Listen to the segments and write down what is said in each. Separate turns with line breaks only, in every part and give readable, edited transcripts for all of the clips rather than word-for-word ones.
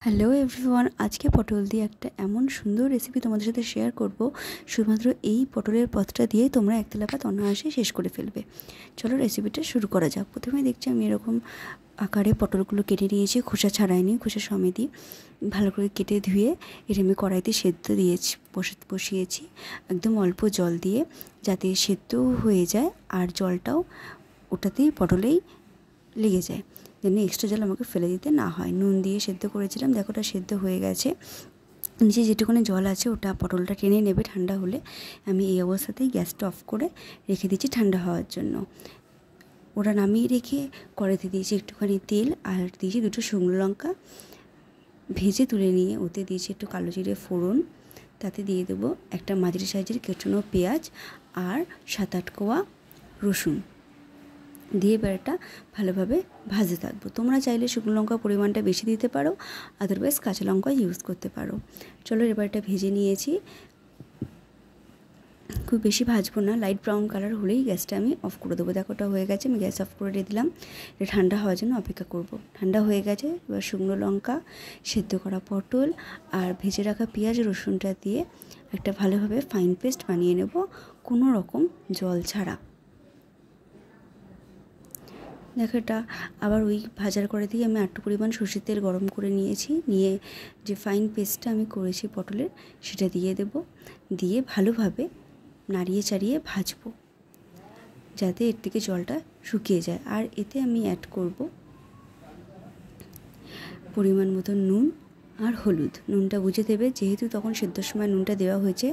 Hello everyone, আজকে পটল দিয়ে একটা এমন সুন্দর রেসিপি তোমাদের সাথে শেয়ার করব। শুধুমাত্র এই পটলের পথটা দিয়ে তোমরা এক তেলাপাত অনায়াসে শেষ করে ফেলবে। চলো রেসিপিটা শুরু করা যাক। প্রথমে দেখছি আমি এরকম আকারে পটলগুলো কেটে নিয়েছি, খোসা ছাড়াইনি, খোসা সমেতই ভালো করে কেটে ধুয়ে এটা আমি কড়াইতে সেদ্ধ দিয়েছি, বসিয়েছি একদম অল্প জল দিয়ে, যাতে সেদ্ধও হয়ে যায় আর জলটাও ওটাতেই পটলেই লেগে যায়, যেন এক্সট্রা জল আমাকে ফেলে দিতে না হয়। নুন দিয়ে সেদ্ধ করেছিলাম, দেখো ওটা সেদ্ধ হয়ে গেছে। নিচে যেটুকুনি জল আছে ওটা পটলটা টেনে নেবে। ঠান্ডা হলে আমি এই অবস্থাতেই গ্যাসটা অফ করে রেখে দিচ্ছি ঠান্ডা হওয়ার জন্য। ওটা নামিয়ে রেখে কড়াইতে দিয়েছি একটুখানি তেল আর দিয়েছি দুটো শুকনো লঙ্কা ভেজে তুলে নিয়ে ওতে দিয়েছি একটু কালো জিরে ফোড়ন, তাতে দিয়ে দেবো একটা মাঝারি সাইজের কেটানো পেঁয়াজ আর 7-8 কোয়া রসুন দিয়ে এবারটা ভালোভাবে ভাজতে থাকবো। তোমরা চাইলে শুকনো লঙ্কার পরিমাণটা বেশি দিতে পারো, আদারওয়াইজ কাঁচা লঙ্কা ইউজ করতে পারো। চলো এবারটা ভেজে নিয়েছি, খুব বেশি ভাজবো না, লাইট ব্রাউন কালার হলেই গ্যাসটা আমি অফ করে দেবো। দেখো ওটা হয়ে গেছে, আমি গ্যাস অফ করে দিলাম। এটা ঠান্ডা হওয়ার জন্য অপেক্ষা করব। ঠান্ডা হয়ে গেছে, এবার শুকনো লঙ্কা, সেদ্ধ করা পটল আর ভেজে রাখা পেঁয়াজ রসুনটা দিয়ে একটা ভালোভাবে ফাইন পেস্ট বানিয়ে নেব, কোনো রকম জল ছাড়া। দেখো এটা আবার ওই ভাজার করে দিয়ে আমি একটু পরিমাণ সর্ষের তেল গরম করে নিয়েছি, নিয়ে যে ফাইন পেস্টটা আমি করেছি পটলের সেটা দিয়ে দেব, দিয়ে ভালোভাবে নাড়িয়ে চাড়িয়ে ভাজবো যাতে এর থেকে জলটা শুকিয়ে যায়। আর এতে আমি অ্যাড করব পরিমাণ মতো নুন আর হলুদ। নুনটা বুঝে দেবে, যেহেতু তখন সেদ্ধর সময় নুনটা দেওয়া হয়েছে,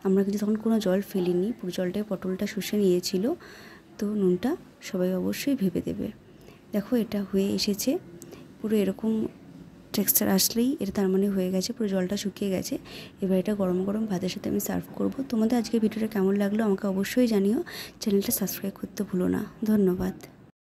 আমরা কিন্তু তখন কোনো জল ফেলিনি, পুরো জলটাই পটলটা শুষে নিয়েছিল, তো নুনটা সবাই অবশ্যই ভেবে দেবে। দেখো এটা হয়ে এসেছে, পুরো এরকম টেক্সচার আসলেই এটা তার মানে হয়ে গেছে, পুরো জলটা শুকিয়ে গেছে। এবার এটা গরম গরম ভাতের সাথে আমি সার্ভ করব। তোমাদের আজকের ভিডিওটা কেমন লাগলো আমাকে অবশ্যই জানিও। চ্যানেলটা সাবস্ক্রাইব করতে ভুলো না। ধন্যবাদ।